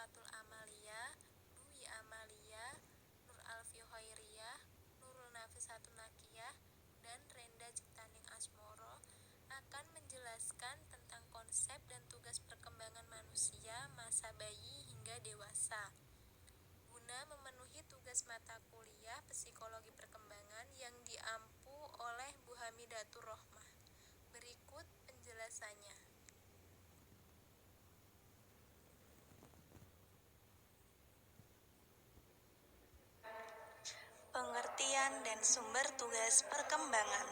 Syifatul Amalia, Dwi Amalia, Nur Alfi Hoiriyah, Nurul Nafisatun Nakiyah, dan Renda Ciptaning Asmoro akan menjelaskan tentang konsep dan tugas perkembangan manusia masa bayi hingga dewasa. Guna memenuhi tugas mata kuliah Psikologi Perkembangan yang diampu oleh Bu Hamidatur Rohmah. Berikut penjelasannya. Pengertian dan sumber tugas perkembangan.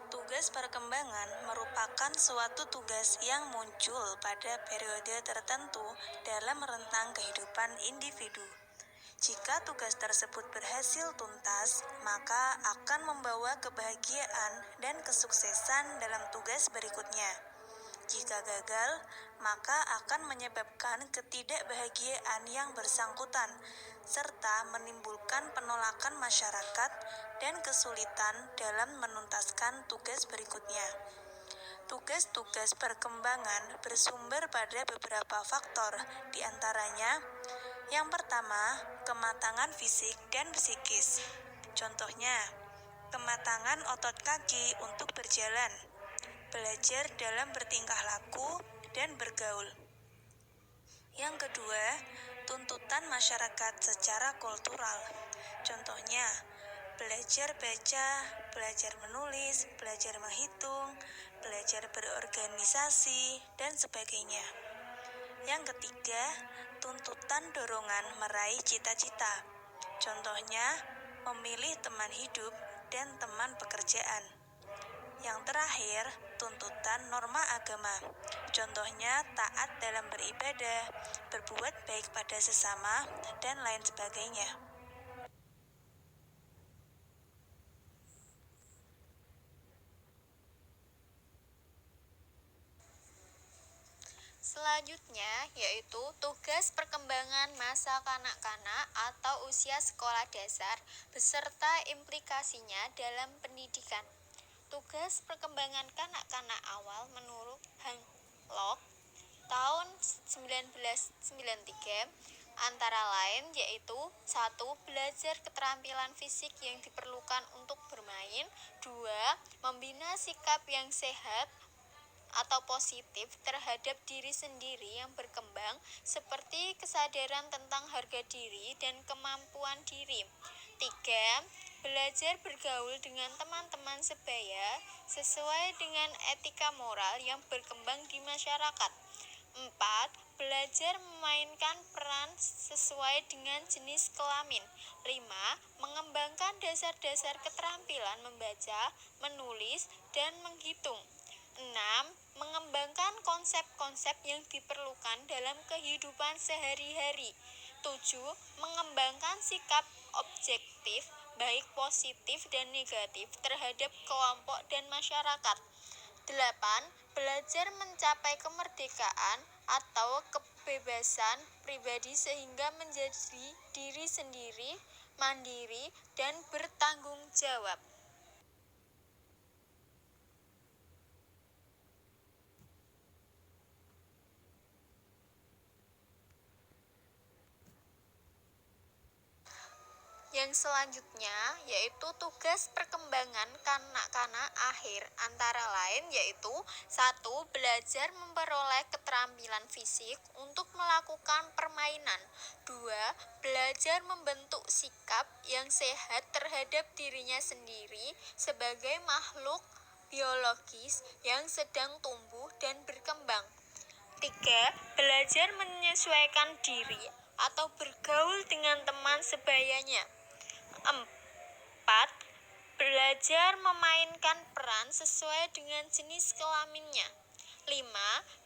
Tugas perkembangan merupakan suatu tugas yang muncul pada periode tertentu dalam rentang kehidupan individu. Jika tugas tersebut berhasil tuntas, maka akan membawa kebahagiaan dan kesuksesan dalam tugas berikutnya. Jika gagal, maka akan menyebabkan ketidakbahagiaan yang bersangkutan, serta menimbulkan penolakan masyarakat dan kesulitan dalam menuntaskan tugas berikutnya. Tugas-tugas perkembangan bersumber pada beberapa faktor, diantaranya yang pertama, kematangan fisik dan psikis. Contohnya, kematangan otot kaki untuk berjalan, belajar dalam bertingkah laku dan bergaul. Yang kedua, tuntutan masyarakat secara kultural. Contohnya, belajar baca, belajar menulis, belajar menghitung, belajar berorganisasi, dan sebagainya. Yang ketiga, tuntutan dorongan meraih cita-cita. Contohnya, memilih teman hidup dan teman pekerjaan. Yang terakhir, tuntutan norma agama. Contohnya, taat dalam beribadah, berbuat baik pada sesama, dan lain sebagainya. Selanjutnya yaitu tugas perkembangan masa kanak-kanak atau usia sekolah dasar beserta implikasinya dalam pendidikan. Tugas perkembangan kanak-kanak awal menurut Hancock tahun 1993 antara lain yaitu 1. Belajar keterampilan fisik yang diperlukan untuk bermain. 2. Membina sikap yang sehat atau positif terhadap diri sendiri yang berkembang seperti kesadaran tentang harga diri dan kemampuan diri. 3. Belajar bergaul dengan teman-teman sebaya sesuai dengan etika moral yang berkembang di masyarakat. 4. Belajar memainkan peran sesuai dengan jenis kelamin. 5. Mengembangkan dasar-dasar keterampilan membaca, menulis, dan menghitung. 6. Mengembangkan konsep-konsep yang diperlukan dalam kehidupan sehari-hari. 7. Mengembangkan sikap objektif, baik positif dan negatif terhadap kelompok dan masyarakat. 8. Belajar mencapai kemerdekaan atau kebebasan pribadi sehingga menjadi diri sendiri, mandiri, dan bertanggung jawab. Yang selanjutnya yaitu tugas perkembangan kanak-kanak akhir antara lain yaitu 1. Belajar memperoleh keterampilan fisik untuk melakukan permainan. 2. Belajar membentuk sikap yang sehat terhadap dirinya sendiri sebagai makhluk biologis yang sedang tumbuh dan berkembang. 3. Belajar menyesuaikan diri atau bergaul dengan teman sebayanya. 4. Belajar memainkan peran sesuai dengan jenis kelaminnya. 5.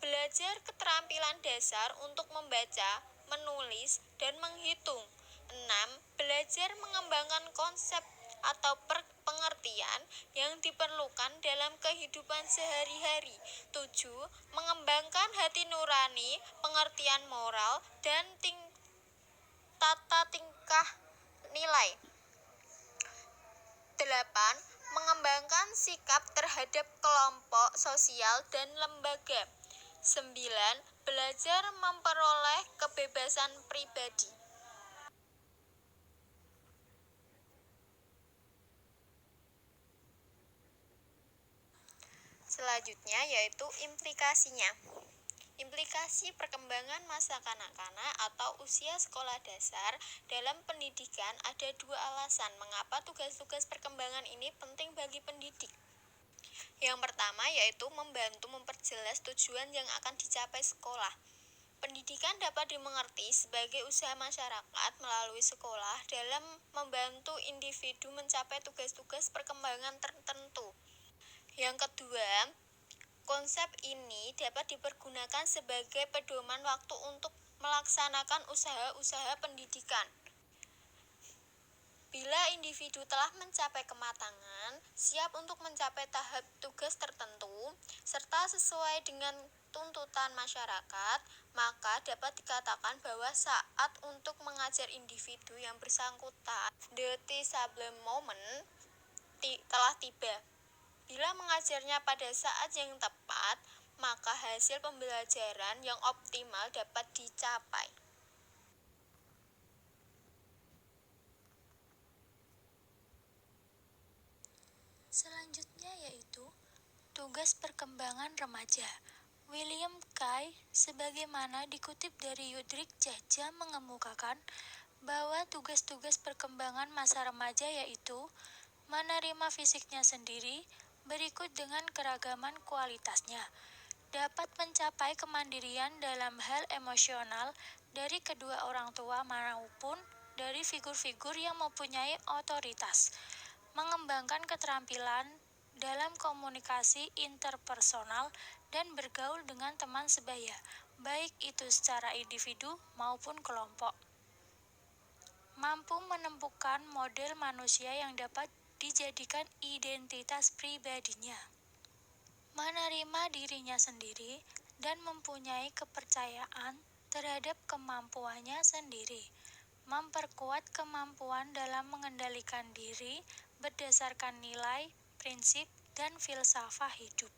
Belajar keterampilan dasar untuk membaca, menulis, dan menghitung. 6. Belajar mengembangkan konsep atau pengertian yang diperlukan dalam kehidupan sehari-hari. 7. Mengembangkan hati nurani, pengertian moral, dan tata tingkah nilai. 8. Mengembangkan sikap terhadap kelompok sosial dan lembaga. 9. Belajar memperoleh kebebasan pribadi. Selanjutnya yaitu implikasinya. Implikasi perkembangan masa kanak-kanak atau usia sekolah dasar dalam pendidikan ada dua alasan mengapa tugas-tugas perkembangan ini penting bagi pendidik. Yang pertama yaitu membantu memperjelas tujuan yang akan dicapai sekolah. Pendidikan dapat dimengerti sebagai usaha masyarakat melalui sekolah dalam membantu individu mencapai tugas-tugas perkembangan tertentu. Yang kedua, konsep ini dapat dipergunakan sebagai pedoman waktu untuk melaksanakan usaha-usaha pendidikan. Bila individu telah mencapai kematangan, siap untuk mencapai tahap tugas tertentu, serta sesuai dengan tuntutan masyarakat, maka dapat dikatakan bahwa saat untuk mengajar individu yang bersangkutan, the teachable moment, telah tiba. Bila mengajarnya pada saat yang tepat, maka hasil pembelajaran yang optimal dapat dicapai. Selanjutnya yaitu tugas perkembangan remaja. William Kay sebagaimana dikutip dari Yudrik Jaja mengemukakan bahwa tugas-tugas perkembangan masa remaja yaitu menerima fisiknya sendiri berikut dengan keragaman kualitasnya, dapat mencapai kemandirian dalam hal emosional dari kedua orang tua maupun dari figur-figur yang mempunyai otoritas, mengembangkan keterampilan dalam komunikasi interpersonal dan bergaul dengan teman sebaya, baik itu secara individu maupun kelompok. Mampu menemukan model manusia yang dapat dijadikan identitas pribadinya. Menerima dirinya sendiri dan mempunyai kepercayaan terhadap kemampuannya sendiri. Memperkuat kemampuan dalam mengendalikan diri berdasarkan nilai, prinsip, dan filsafat hidup.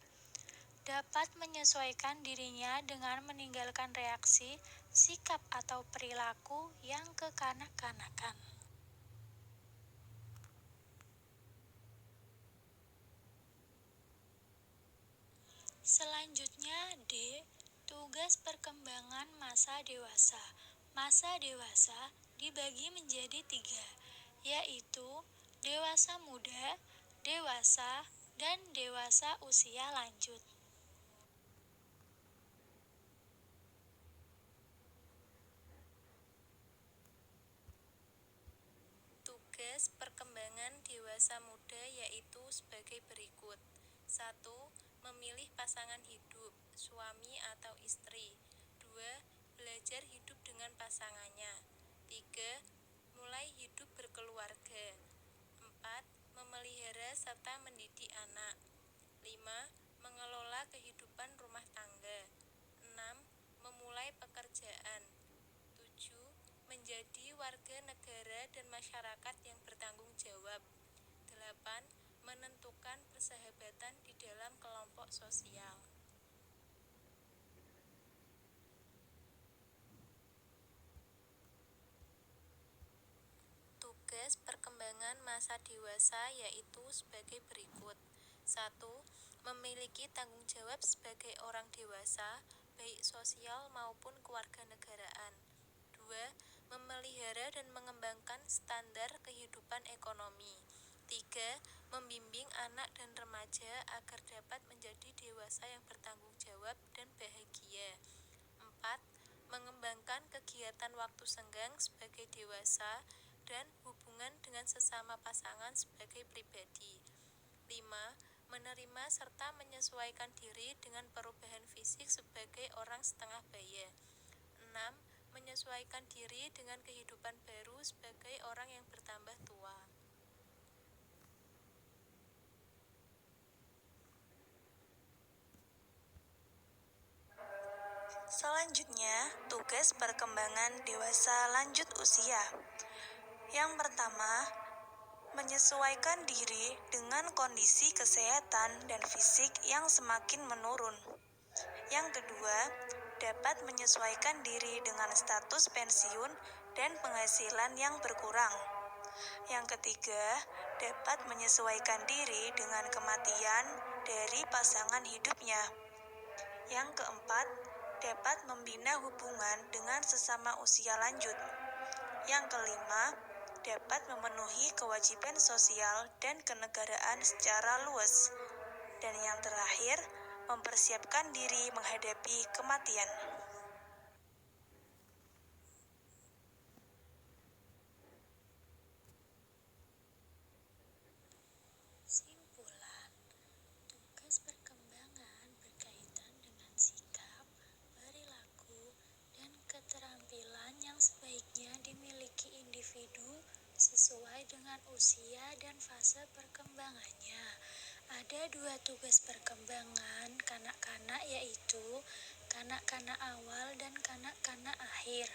Dapat menyesuaikan dirinya dengan meninggalkan reaksi, sikap atau perilaku yang kekanak-kanakan. Selanjutnya D. Tugas perkembangan masa dewasa. Masa dewasa dibagi menjadi 3, yaitu dewasa muda, dewasa, dan dewasa usia lanjut. Tugas perkembangan dewasa muda yaitu sebagai berikut. 1. Memilih pasangan hidup, suami atau istri. 2. Belajar hidup dengan pasangannya. 3. Mulai hidup berkeluarga. 4. Memelihara serta mendidik anak. 5. Mengelola kehidupan rumah tangga. 6. Memulai pekerjaan. 7. Menjadi warga negara dan masyarakat yang bertanggung jawab. 8. Menentukan persahabatan di dalam kelompok sosial. Tugas perkembangan masa dewasa yaitu sebagai berikut. 1. Memiliki tanggung jawab sebagai orang dewasa, baik sosial maupun kewarganegaraan. 2. Memelihara dan mengembangkan standar kehidupan ekonomi. 3. Membimbing anak dan remaja agar dapat menjadi dewasa yang bertanggung jawab dan bahagia. 4. Mengembangkan kegiatan waktu senggang sebagai dewasa dan hubungan dengan sesama pasangan sebagai pribadi. 5. Menerima serta menyesuaikan diri dengan perubahan fisik sebagai orang setengah baya. 6. Menyesuaikan diri dengan kehidupan baru sebagai orang yang bertambah tua. Selanjutnya, tugas perkembangan dewasa lanjut usia. Yang pertama, menyesuaikan diri dengan kondisi kesehatan dan fisik yang semakin menurun. Yang kedua, dapat menyesuaikan diri dengan status pensiun dan penghasilan yang berkurang. Yang ketiga, dapat menyesuaikan diri dengan kematian dari pasangan hidupnya. Yang keempat, dapat membina hubungan dengan sesama usia lanjut. Yang kelima, dapat memenuhi kewajiban sosial dan kenegaraan secara luas. Dan yang terakhir, mempersiapkan diri menghadapi kematian. Simpulan, tugas perkembangan berkaitan dengan sikap, perilaku, dan keterampilan yang sebaiknya dimiliki individu sesuai dengan usia dan fase perkembangannya. Ada 2 tugas perkembangan kanak-kanak, yaitu kanak-kanak awal dan kanak-kanak akhir.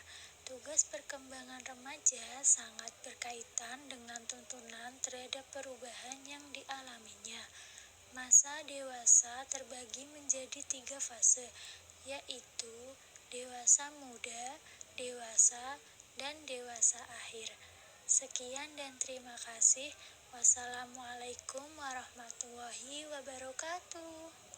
Tugas perkembangan remaja sangat berkaitan dengan tuntunan terhadap perubahan yang dialaminya. Masa dewasa terbagi menjadi 3 fase, yaitu dewasa muda, dewasa, dan dewasa akhir. Sekian dan terima kasih. Wassalamualaikum warahmatullahi wabarakatuh.